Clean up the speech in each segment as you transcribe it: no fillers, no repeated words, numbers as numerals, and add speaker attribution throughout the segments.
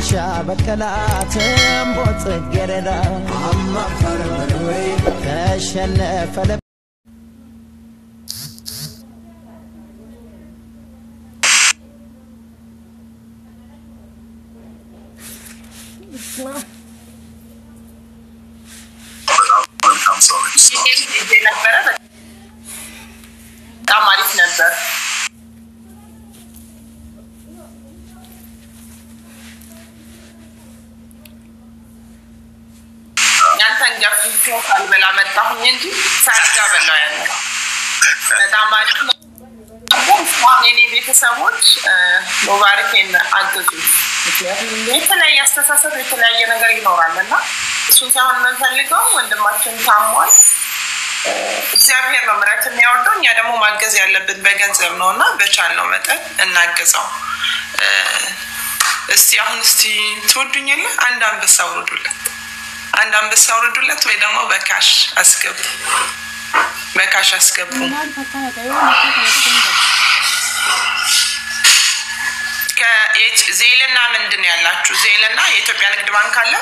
Speaker 1: شابكلات بوت جردا
Speaker 2: عما فرملوي
Speaker 1: تشنف
Speaker 3: በላ መጣሁኝ እንጂ ሳልጋ በላው ያለ በጣም አሪፍ ነው። የኔ ቤተሰቦች ሙባረክን አገዙ። ምክንያቱም የተለያየ አስተሳሰብ የተለያየ ነገር ይኖራልና እሱን ሳይሆን የምንፈልገው ወንድማችን ታሟል። እግዚአብሔር ነው ምሕረት የሚያወርደው። እኛ ደግሞ ማገዝ ያለብን በገንዘብ ነውና በቻልነው መጠን እናገዘው። እስቲ ትወዱኛለ አንድ አንበሳ ወርዱለት አንድ አንበሳ ወርዱለት ወይ ደግሞ በካሽ አስገቡ ከዜልና ምንድን ያላችሁ ዜልና የኢትዮጵያ ንግድ ባንክ አለ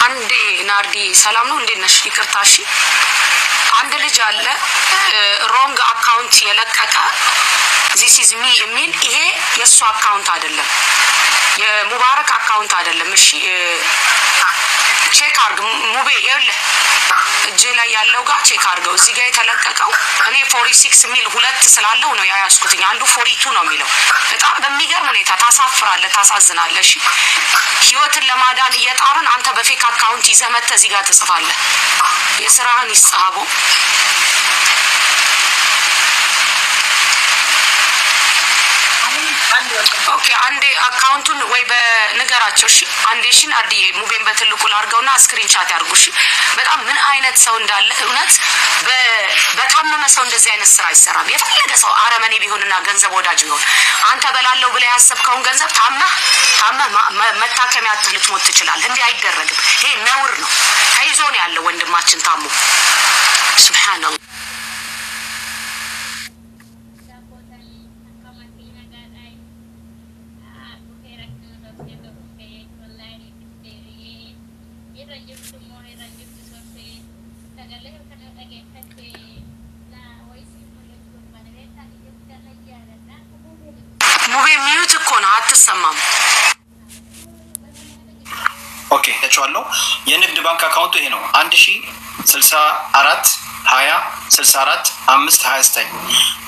Speaker 4: አንዴ ናርዲ ሰላም ነው እንዴነሽ ይቅርታሽ አንድ ልጅ አለ ሮንግ አካውንት የለቀቀ this is me የሚል ይሄ የሱ አካውንት አይደለም የሙባረክ አካውንት አይደለም እሺ ቼክ አርግ ሙቤ ይኸውልህ እጄ ላይ ያለው ጋር ቼክ አርገው እዚህ ጋር የተለቀቀው እኔ 46 ሚል ሁለት ስላለው ነው ያያስኩትኝ አንዱ 42 ነው የሚለው በጣም በሚገርም ሁኔታ ታሳፍራለህ ታሳዝናለህ እሺ ህይወትን ለማዳን እየጣርን አንተ በፌክ አካውንት ይዘመተ እዚህ ጋር ተጽፋለህ የስራህን ይጻሃቡ ኦኬ አንዴ አካውንቱን ወይ በነገራቸው እሺ አንዴ እሺ ናርዲዬ ሙቤን በትልቁ ላርገውና ስክሪንሻት ያርጉሽ በጣም ምን አይነት ሰው እንዳለ እውነት በታመመ ሰው እንደዚህ አይነት ስራ ይሰራል የፈለገ ሰው አረመኔ ቢሆንና ገንዘብ ወዳጅ ነው አንተ በላለው ብለ ያሰብከውን ገንዘብ ታመህ መታከሚያ አትልት ሞት ይችላል እንዴ አይደረግም ይሄ ነውር ነው ታይዞን ያለው ወንድማችን ታሙ ሱብሃንአላህ አትሰማም
Speaker 5: ኦኬ እቻለሁ የንግድ ባንክ አካውንቱ ይሄ ነው 1064 20 64 529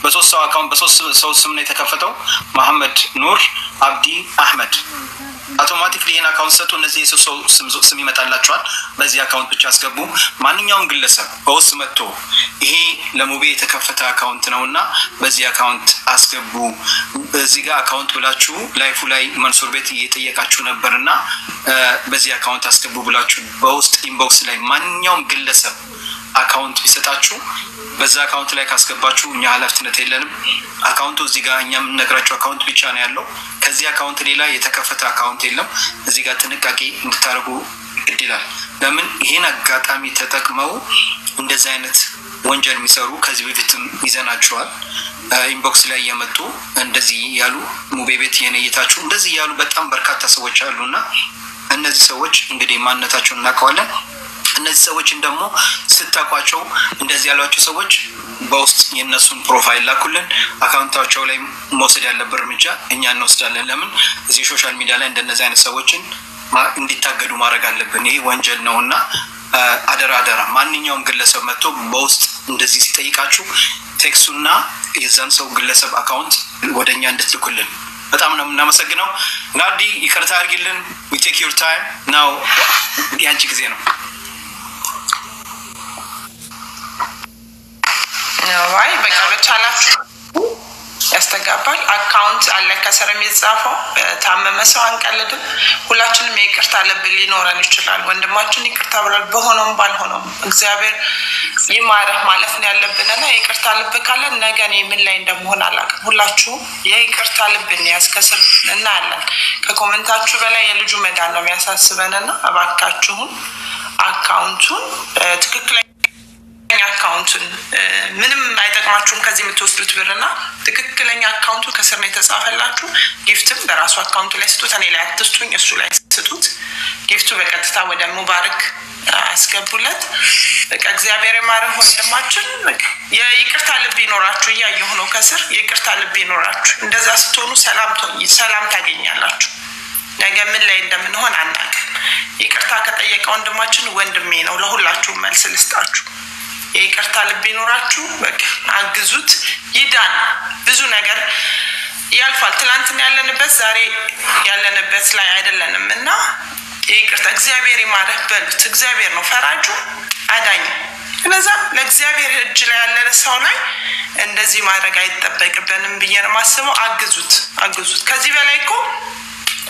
Speaker 5: በሶስት ሰው አካውንት በሶስት ሰው ስም ነው የተከፈተው መሐመድ ኑር አብዲ አህመድ አውቶማቲክሊ ይሄን አካውንት ሰጡ እነዚህ የሰው ስም ይመጣላችኋል በዚህ አካውንት ብቻ አስገቡ ማንኛውም ግለሰብ በውስጥ መጥቶ ይሄ ለሙቤ የተከፈተ አካውንት ነውና በዚህ አካውንት አስገቡ በዚህ ጋር አካውንት ብላችሁ ላይፉ ላይ መንሱር ቤት እየጠየቃችሁ ነበርና በዚህ አካውንት አስገቡ ብላችሁ በውስጥ ኢንቦክስ ላይ ማንኛውም ግለሰብ አካውንት ቢሰጣችሁ በዛ አካውንት ላይ ካስገባችሁ እኛ ኃላፊነት የለንም አካውንቱ እዚህ ጋር እኛ የምንነግራችሁ አካውንት ብቻ ነው ያለው ከዚህ አካውንት ሌላ የተከፈተ አካውንት የለም እዚህ ጋር ጥንቃቄ እንድታረጉ ይላል ለምን ይሄን አጋጣሚ ተጠቅመው እንደዚህ አይነት ወንጀል የሚሰሩ ከዚህ በፊትም ይዘናቸዋል ኢንቦክስ ላይ የመጡ እንደዚህ ያሉ ሙቤ ቤት የነየታችሁ እንደዚህ ያሉ በጣም በርካታ ሰዎች አሉና እነዚህ ሰዎች እንግዲህ ማንነታቸውን እናውቀዋለን እነዚህ ሰዎችን ደግሞ ስታቋቸው እንደዚህ ያሏቸው ሰዎች በውስጥ የነሱን ፕሮፋይል ላኩልን አካውንታቸው ላይ መውሰድ ያለበት እርምጃ እኛ እንወስዳለን ለምን እዚህ ሶሻል ሚዲያ ላይ እንደነዚህ አይነት ሰዎችን እንዲታገዱ ማድረግ አለብን ይሄ ወንጀል ነውና አደራ ማንኛውም ግለሰብ መጥቶ በውስጥ እንደዚህ ሲጠይቃችሁ ቴክስቱና የዛን ሰው ግለሰብ አካውንት ወደኛ እንድትልኩልን በጣም ነው እናመሰግነው ናዲ ይቅርታ አድርጊልን we take your time now ያንቺ ጊዜ ነው
Speaker 3: ዋይ በቃ በቻላችሁ ያስተጋባል አካውንት አለ ከሰር የሚጻፈው ታመመ ሰው አንቀልድም ሁላችንም ይቅርታ ልብ ሊኖረን ይችላል ወንድማችን ይቅርታ ብሏል በሆነም ባልሆነም እግዚአብሔር ይማረህ ማለት ነው ያለብንና ይቅርታ ልብ ካለ ነገ ነው ምን ላይ እንደምሆን አላውቅም ሁላችሁ የይቅርታ ልብን ያስከስር እና አለን ከኮሜንታችሁ በላይ የልጁ መዳን ነው የሚያሳስበንና አባካችሁን አካውንቱን ትክክለኛ ትክክለኛ አካውንቱን ምንም አይጠቅማችሁም ከዚህ የምትወስዱት ብርና ትክክለኛ አካውንቱ ከስር ነው የተጻፈላችሁ ጊፍትም በራሱ አካውንቱ ላይ ስጡት እኔ ላይ አትስጡኝ እሱ ላይ ስጡት ጊፍቱ በቀጥታ ወደ ሙባረክ አስገቡለት በቃ እግዚአብሔር ይማረው ወንድማችን በቃ የይቅርታ ልብ ይኖራችሁ እያየሁ ነው ከስር የይቅርታ ልብ ይኖራችሁ እንደዛ ስትሆኑ ሰላም ታገኛላችሁ ነገ ምን ላይ እንደምንሆን አናውቅም ይቅርታ ከጠየቀ ወንድማችን ወንድሜ ነው ለሁላችሁ መልስ ልስጣችሁ የይቅርታ ልብ ይኖራችሁ በቃ አግዙት ይዳን ብዙ ነገር ያልፋል ትላንትና ያለንበት ዛሬ ያለንበት ላይ አይደለንምና ይቅርታ እግዚአብሔር ይማረህ በሉት እግዚአብሔር ነው ፈራጁ አዳኝ ስለዚህ ለእግዚአብሔር እጅ ላይ ያለ ሰው ላይ እንደዚህ ማድረግ አይተበቅበንም ብዬን ማስበው አግዙት ከዚህ በላይ እኮ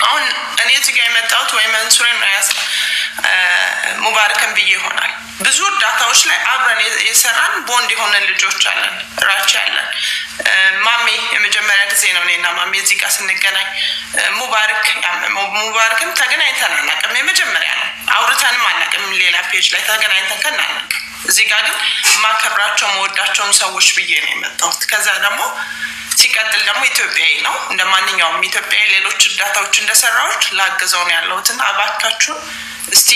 Speaker 3: አሁን እኔ እዚህ ጋር የመጣሁት ወይ መንሱሬን ሙባረክን ብዬ ይሆናል ብዙ ዳታዎች ላይ አብረን የሰራን ቦንድ የሆነ ልጆች አለን ራቻ አለን ማሚ የመጀመሪያ ጊዜ ነው እኔና ማሚ እዚህ ጋር ስንገናኝ ሙባረክን ተገናኝተን አናውቅም የመጀመሪያ ነው አውርተንም አናውቅም ሌላ ፔጅ ላይ ተገናኝተን ከናናውቅ እዚህ ጋር ግን ማከብራቸው መወዳቸውን ሰዎች ብዬ ነው የመጣሁት ከዛ ደግሞ ሲቀጥል ደግሞ ኢትዮጵያዊ ነው እንደማንኛውም ኢትዮጵያዊ ሌሎች ዳታዎች እንደሰራዎች ላገዘው ነው ያለውትና አባካችሁ እስቲ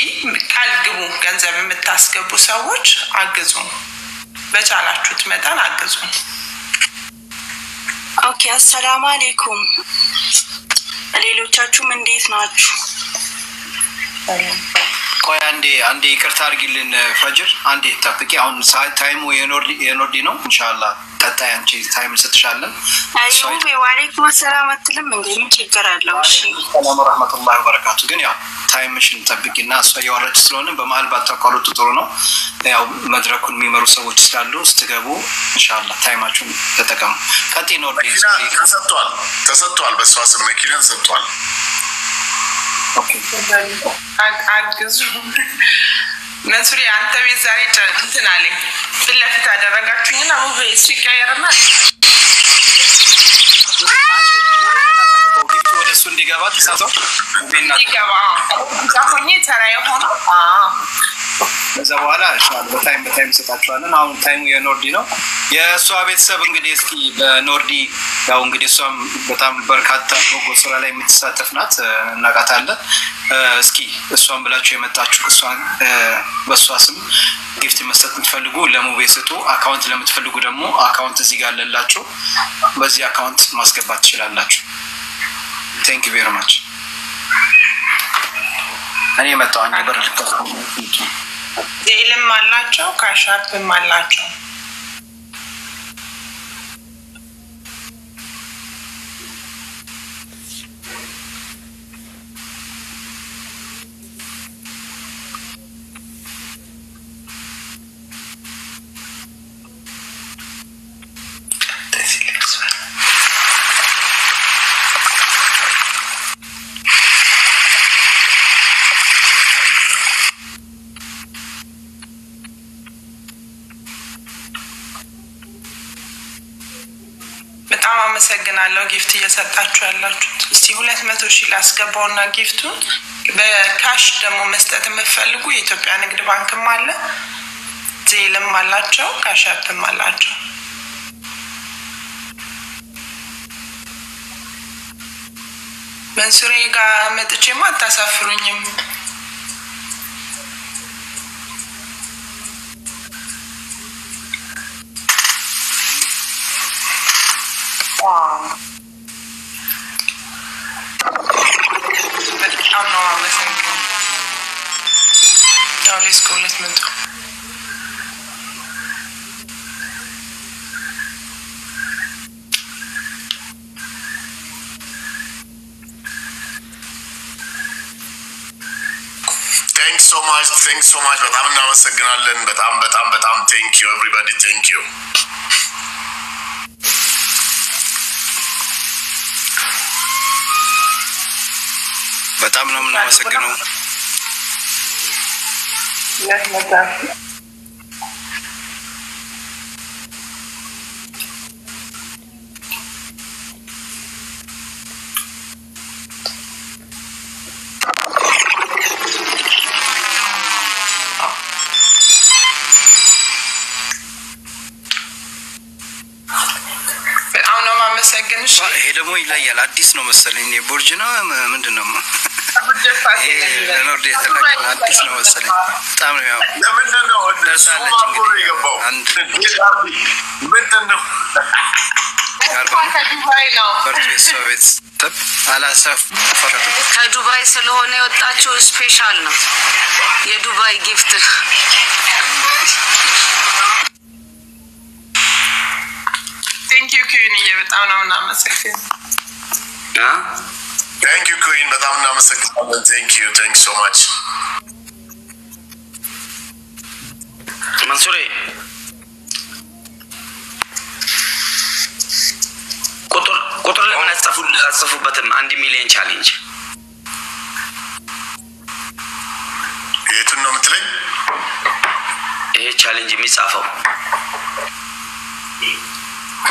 Speaker 3: ቃል ግቡ ገንዘብ የምታስገቡ ሰዎች አግዙ በቻላችሁት መጠን አግዙ
Speaker 6: ኦኬ አሰላሙ አለይኩም ሌሎቻችሁም እንዴት ናችሁ
Speaker 5: ቆይ አንዴ ይቅርታ አድርጊልን ፈጅር አንዴ ተጠብቂ አሁን ታይሙ የኖርዲ ነው ኢንሻአላህ ቀጣይ አንቺ ታይም ስትሻለን
Speaker 6: አይሁን ወአለይኩም ሰላም አትልም እንዴ ምን ችግር አለው እሺ
Speaker 5: ሰላም ወራህመቱላሂ ወበረካቱ ግን ያው ታይምሽን ተጠብቂና እሷ ያወራች ስለሆነ በመሃል ባታቋርጡ ጥሩ ነው ያው መድረኩን የሚመሩ ሰዎች ስላሉ ስትገቡ ኢንሻአላህ ታይማችሁን ተጠቀሙ ቀጣይ ኖርዲ
Speaker 7: ተሰጥቷል በሷ ስም መኪናን ሰጥቷል
Speaker 3: አግዙ መንሱሪ አንተ ቤት ዛሬ እንትን አለኝ ፍለፊት አደረጋችሁኝና ሙቤ ሲቀየርና ወደሱ እንዲገባ ተሳሰው ቤና ይገባ ታቆኝ ተራይ ሆኖ ከዛ በኋላ በታይም ሰጣችኋለን አሁን ታይሙ የኖርዲ ነው የሷ ቤተሰብ እንግዲህ እስኪ በኖርዲ ያው እንግዲህ እሷም በጣም በርካታ በጎ ስራ ላይ የምትሳተፍናት እናቃታለን እስኪ እሷን ብላችሁ የመጣችሁ እሷን በሷ ስም ጊፍት መስጠት የምትፈልጉ ለሙቤ ስጡ አካውንት ለምትፈልጉ ደግሞ አካውንት እዚህ ጋር አለላችሁ በዚህ አካውንት ማስገባት ትችላላችሁ thank you very much እኔ መጣሁ አንዴ በርልከ ዴልም አላቸው ካሻፕም አላቸው በጣም አመሰግናለሁ ጊፍት እየሰጣችሁ ያላችሁት እስቲ 200 ሺህ ላስገባውና ጊፍቱን በካሽ ደግሞ መስጠት የምትፈልጉ የኢትዮጵያ ንግድ ባንክም አለ ዜልም አላቸው ካሻፕም አላቸው መንሱሬ ጋር መጥቼማ አታሳፍሩኝም በጣም ነው አመሰግናለሁ ያው ለስኮለት መጣ
Speaker 7: thanks so much በጣም እናመሰግናለን በጣም thank you everybody thank you
Speaker 5: በጣም ነው የምናመሰግነው አዲስ ነው መሰለኝ ቦርጅ ነው ምንድነው ለኖርዲ አዲስ ነው መሰለኝ በጣም ነው ያው
Speaker 7: ለምንድነው
Speaker 5: ደርሳለች እንግዲህ አንድ
Speaker 7: ምንድነው
Speaker 3: ከዱባይ ነው
Speaker 5: በርትዌስ ተብ አላሰፍ
Speaker 4: ከዱባይ ስለሆነ የወጣችው ስፔሻል ነው የዱባይ ጊፍት
Speaker 3: Thank you Queen በጣም ነው እናመሰግናለን
Speaker 7: Thank you Queen በጣም እናመሰግናለን thank you so much
Speaker 8: መንሱሬ ቁጥር ለምን አጽፉበትም 1 ሚሊዮን ቻሌንጅ
Speaker 7: የቱን ነው የምትለኝ
Speaker 8: ይሄ ቻሌንጅ የሚጻፈው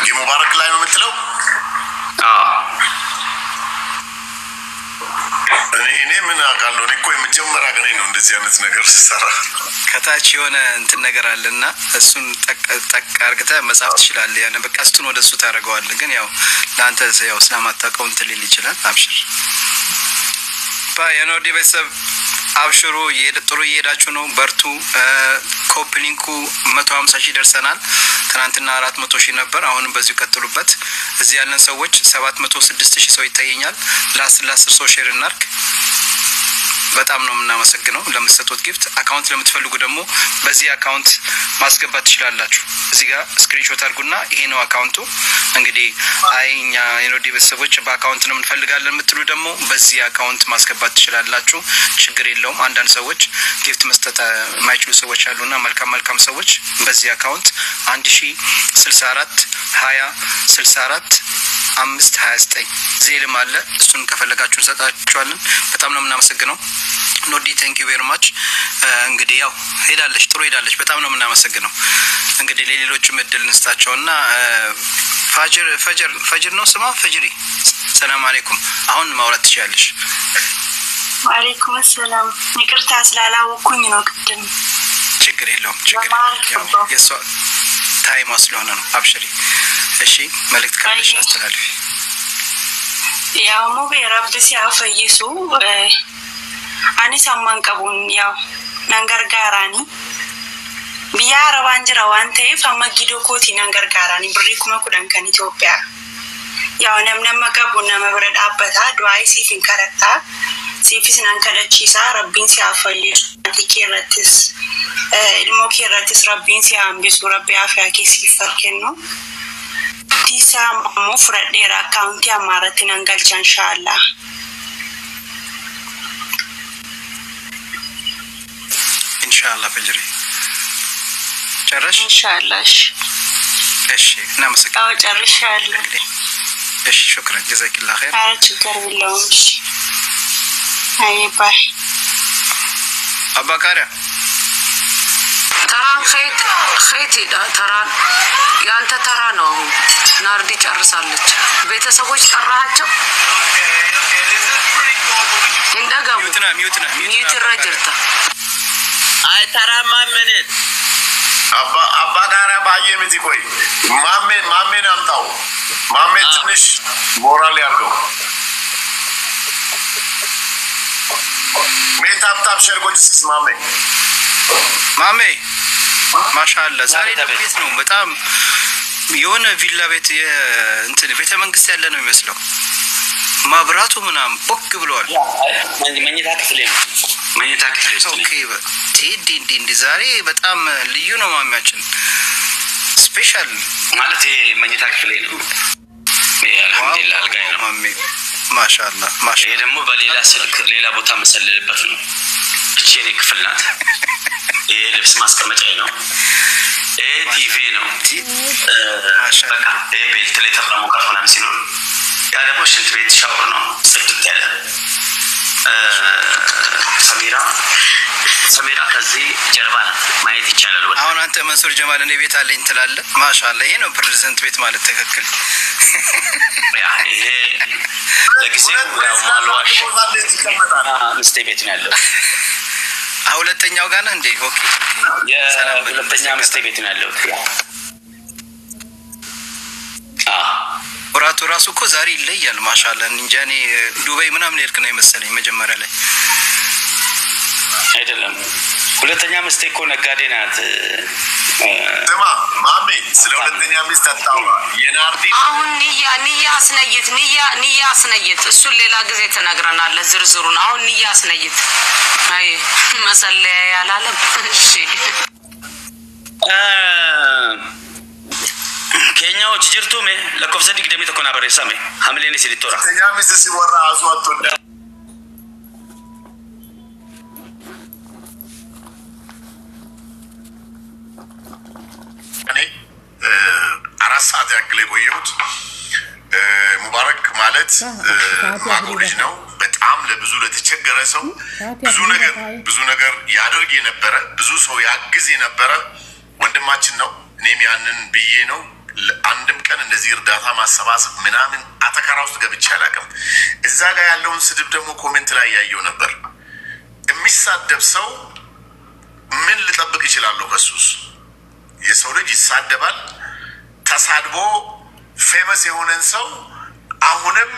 Speaker 7: የሙባረክ ላይ ነው የምትለው እኔ ምን አውቃለሁ እኔ እኮ የመጀመሪያ ቀን ነው እንደዚህ አይነት ነገር ሲሰራ
Speaker 5: ከታች የሆነ እንትን ነገር አለና እሱን ጠቅ አርግተህ መጻፍ ትችላለህ ያኔ በቃ እሱን ወደሱ ታረጋዋለህ ግን ያው ላንተ ያው ስለማታውቀው እንትን ሊል ይችላል አብሽር የኖርዲ ቤተሰብ አብሽሩ ጥሩ እየሄዳችሁ ነው በርቱ ኮፕሊንኩ 150 ሺህ ደርሰናል ትናንትና 400 ሺህ ነበር አሁንም በዚሁ ቀጥሉበት እዚህ ያለን ሰዎች 706 ሺህ ሰው ይታየኛል ለ10 ሰው ሼር እናርክ በጣም ነው እናመሰግነው ለምትሰጡት ጊፍት አካውንት ለምትፈልጉ ደግሞ በዚህ አካውንት ማስገባት ትችላላችሁ እዚህ ጋር ስክሪንሾት አድርጉና ይሄ ነው አካውንቱ እንግዲህ አይኛ የኖርዲ ቤተሰቦች በአካውንት ነው እንፈልጋለን የምትሉ ደግሞ በዚህ አካውንት ማስገባት ትችላላችሁ ችግር የለውም አንዳንድ ሰዎች ጊፍት መስጠት የማይችሉ ሰዎች አሉና መልካም ሰዎች በዚህ አካውንት 1064 20 64 529 ዜልም አለ እሱን ከፈለጋችሁ እንሰጣችኋለን በጣም ነው እናመሰግነው ኖርዲ thank you very much እንግዲህ ያው ሄዳለች ጥሩ ሄዳለች በጣም ነው እናመሰግነው እንግዲህ ለሌሎችም እድል እንስጣቸውና ፈጅር ነው ስማ ፈጅሪ ሰላም አለይኩም አሁን ማውራት ትችያለሽ
Speaker 6: ወአለይኩም ሰላም ይቅርታ ስላላወኩኝ ነው ቅድም
Speaker 5: ችግር የለውም የሷ ታይም ስለሆነ ነው አብሽሪ እሺ መልእክት ካለሽ አስተላልፊ
Speaker 6: ያው ሙቤ ረብ ሲያፈይሱ አኒ ሰማን ቀቡን ያው ነንገርጋራኒ ቢያ ረባንጅራ ዋንቴ ፈመጊዶ ኮቲ ነንገርጋራኒ ብሪኩማ ኩዳን ከን ኢትዮጵያ ያው ነምነም ቀቡና መብረድ አበታ ዱአይ ሲፊን ከረታ ሲፊስ ናንከለቺሳ ረቢን ሲያፈይሱ ቲኬረትስ ኢልሞኬረትስ ረቢን ሲያምቢሱ ረቢ አፍያኪ ሲፈከኑ ዲሳ ሙፍረዴራ አካውንት ያማረት ነንገልቻ ኢንሻአላህ
Speaker 5: ኢንሻአላህ ፈጅሪ ጨረሽ
Speaker 6: ኢንሻአላህ
Speaker 5: እሺ እናመሰግናለን
Speaker 6: ጨርሻለሁ
Speaker 5: እሺ شكرا جزاك الله خير
Speaker 6: ችግር የለውም እሺ አይ ባይ
Speaker 5: አባካሪያ
Speaker 4: ተራን ኸይት ተራን ያንተ ተራ ነው ናርዲ ጨርሳለች ቤተሰቦች ጠራቸው እንደገቡ ሚዩት ረጅርታ
Speaker 8: አይ ተራማ ምን
Speaker 7: አባካሪያ ባየምት ይቆይ ማሜን አምጣው ማሜ ትንሽ ሞራል ያርገው ሜታፕታፕ ሸርጎችስ ማሜ ማሻአላ ዛሬ ቤት ነው በጣም የሆነ ቪላ ቤት እንትን ቤተ መንግስት ያለ ነው የሚመስለው ማብራቱ ምናም ቦክ ብሏል
Speaker 8: መኝታ ክፍሌ
Speaker 5: ኦኬ ቲዲ ዛሬ በጣም ልዩ ነው ማሚያችን ስፔሻል
Speaker 8: ማለት መኝታ ክፍሌ ነው አልহামዱሊላህ አልጋይ ነው ማሚ
Speaker 5: ማሻአላ
Speaker 8: ይሄ ደግሞ በሌላ ስልክ ሌላ ቦታ መሰለልበት ነው እቺ የኔ ክፍል ናት ይሄ ልብስ ማስቀመጫዬ ነው ቲቪ ነው ማሻአላ ይሄ ቤት ለተፈራሙ ካርቶናም ሲኖር ያ ደግሞ ሽንት ቤት ሻወር ነው ጽድት ያለ ሰሚራ ከዚህ ጀርባ ናት ማየት ይቻላል ወደ
Speaker 5: አሁን አንተ መንሱር ጀማል እኔ ቤት አለኝ ትላለ ማሻአላ ይሄ ነው ፕሬዝዳንት ቤት ማለት ተከክል
Speaker 8: ያ ይሄ ለጊዜው ማልዋሽ ምስቴ ቤት ነው ያለው
Speaker 5: ሁለተኛው ጋር ነው እንዴ ኦኬ
Speaker 8: ሰላም ሁለተኛ ምስቴ ቤት ነው ያለው
Speaker 7: ማብራቱ ራሱ እኮ ዛሬ ይለያል። ማሻአላ እንጃ እኔ ዱባይ ምናምን ሄድክ ነው የመሰለኝ መጀመሪያ ላይ
Speaker 8: አይደለም። ሁለተኛ ሚስቴ እኮ ነጋዴ ናት።
Speaker 9: ስማ ማሜ ስለ ሁለተኛ ሚስት አጣው የናርዲ
Speaker 4: አሁን ንያ አስነይት እሱን ሌላ ጊዜ ተነግረናለህ ዝርዝሩን። አሁን ንያ አስነይት አይ መሰለያ ያላለም እሺ
Speaker 8: ኬኛዎች ጅርቱሜ ለኮፍሰ ዲግደሚ ተኮና በረሳሜ ሐምሌኒ ሲሊቶራ
Speaker 9: ሁለተኛ ሚስት ሲወራ አስዋጥቶ አራሳት ያክል የቆየሁት ሙባረክ ማለት ማቁ ልጅ ነው። በጣም ለብዙ ለተቸገረ ሰው ብዙ ነገር ያደርግ የነበረ ብዙ ሰው ያግዝ የነበረ ወንድማችን ነው። እኔም ያንን ብዬ ነው አንድም ቀን እንደዚህ እርዳታ ማሰባሰብ ምናምን አተካራ ውስጥ ገብቼ አላውቅም። እዛ ጋር ያለውን ስድብ ደግሞ ኮሜንት ላይ ያየው ነበር። የሚሳደብ ሰው ምን ልጠብቅ ይችላል? ከሱስ የሰው ልጅ ይሳደባል። ተሳድቦ ፌመስ የሆነን ሰው አሁንም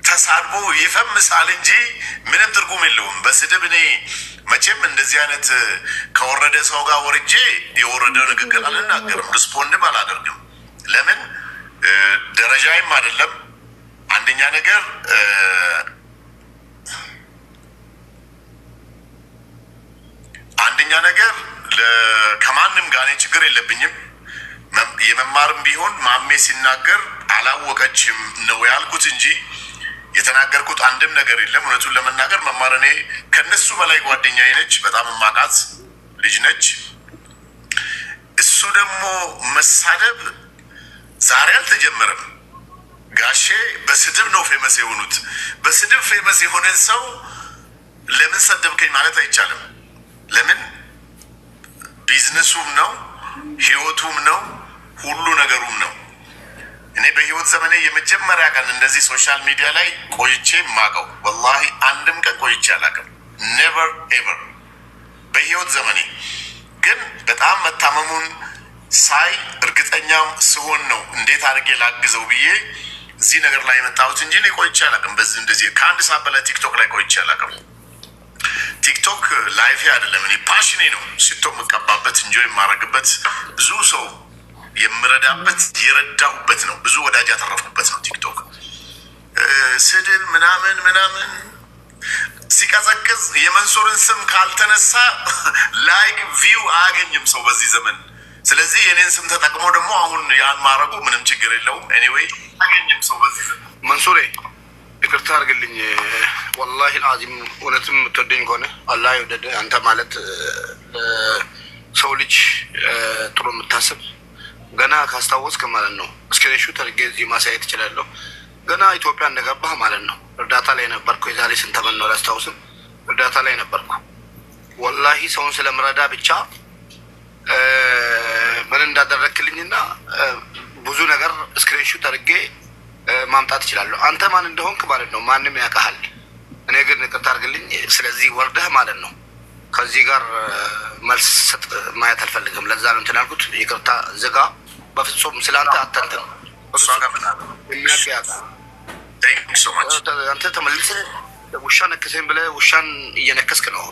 Speaker 9: ተሳድቦ ይፈምሳል እንጂ ምንም ትርጉም የለውም። በስድብ እኔ መቼም እንደዚህ አይነት ከወረደ ሰው ጋር ወርጄ የወረደው ንግግር አልናገርም፣ ሪስፖንድም አላደርግም። ለምን ደረጃይም አይደለም። አንደኛ ነገር ከማንም ጋር ችግር የለብኝም። የመማርም ቢሆን ማሜ ሲናገር አላወቀችም ነው ያልኩት እንጂ የተናገርኩት አንድም ነገር የለም። እውነቱን ለመናገር መማር እኔ ከነሱ በላይ ጓደኛዬ ነች፣ በጣም ማቃት ልጅ ነች። እሱ ደግሞ መሳደብ ዛሬ አልተጀመረም። ጋሼ በስድብ ነው ፌመስ የሆኑት። በስድብ ፌመስ የሆነን ሰው ለምን ሰደብከኝ ማለት አይቻልም። ለምን ቢዝነሱም ነው ህይወቱም ነው ሁሉ ነገሩም ነው። እኔ በህይወት ዘመኔ የመጀመሪያ ቀን እንደዚህ ሶሻል ሚዲያ ላይ ቆይቼ ማቀው ወላሂ አንድም ቀን ቆይቼ አላውቅም። ኔቨር ኤቨር በህይወት ዘመኔ። ግን በጣም መታመሙን ሳይ እርግጠኛም ስሆን ነው እንዴት አድርጌ ላግዘው ብዬ እዚህ ነገር ላይ የመጣሁት እንጂ እኔ ቆይቼ አላውቅም። በዚህ እንደዚህ ከአንድ ሰዓት በላይ ቲክቶክ ላይ ቆይቼ አላውቅም። ቲክቶክ ላይፍ አይደለም፣ እኔ ፓሽኔ ነው። ሽቶ የምቀባበት እንጆይ የማረግበት ብዙ ሰው የምረዳበት የረዳሁበት ነው። ብዙ ወዳጅ ያተረፍኩበት ነው ቲክቶክ። ስድብ ምናምን ሲቀዘቅዝ የመንሱርን ስም ካልተነሳ ላይክ ቪው አያገኝም ሰው በዚህ ዘመን። ስለዚህ የኔን ስም ተጠቅሞ ደግሞ አሁን ያን ማረጉ ምንም ችግር የለውም። ኤኒዌይ አያገኝም ሰው በዚህ ዘመን። መንሱሬ ይቅርታ አድርግልኝ ወላሂ አዚም እውነትም የምትወደኝ ከሆነ አላህ ይወደድ። አንተ ማለት ሰው ልጅ ጥሩ የምታስብ ገና ካስታወስክ ማለት ነው። ስክሪንሾት አድርጌ እዚህ ማሳየት እችላለሁ። ገና ኢትዮጵያ እንደገባህ ማለት ነው እርዳታ ላይ ነበርኩ። የዛሬ ስንት ዓመት ነው አላስታውስም። እርዳታ ላይ ነበርኩ ወላሂ። ሰውን ስለምረዳ ብቻ ምን እንዳደረክልኝና ብዙ ነገር ስክሪንሾት አድርጌ ማምጣት እችላለሁ። አንተ ማን እንደሆንክ ማለት ነው ማንም ያውቃል። እኔ ግን ይቅርታ አድርግልኝ። ስለዚህ ወርደህ ማለት ነው ከዚህ ጋር መልስ ሰጥ ማየት አልፈልግም። ለዛ ነው እንትን ያልኩት። ይቅርታ ዝጋ። በፍጹም ስላንተ አታንተም እሷ ጋር ምናምን የሚያውቅ አንተ ተመልሰህ ውሻ ነከሰኝ ብለህ ውሻን እየነከስክ ነው።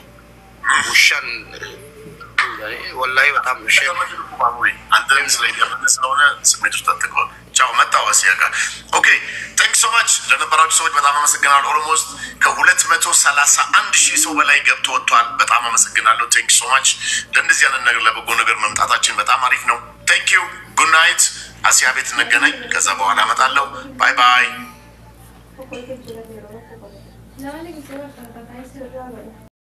Speaker 9: ውሻን ወላሂ በጣም አንተም ስለሆነ ስሜት ውስጥ አትገባ። ቻው መጣሁ አሲያ ጋር ኦኬ። ቴንክ ሶ ማች ለነበራችሁ ሰዎች በጣም አመሰግናለሁ። ኦልሞስት ከ231,000 ሰው በላይ ገብቶ ወጥቷል። በጣም አመሰግናለሁ። ቴንክ ሶ ማች። ለእንደዚህ አይነት ነገር ለበጎ ነገር መምጣታችን በጣም አሪፍ ነው። ቴንክ ዩ ጉድ ናይት። አሲያ ቤት እንገናኝ። ከዛ በኋላ እመጣለሁ። ባይ ባይ።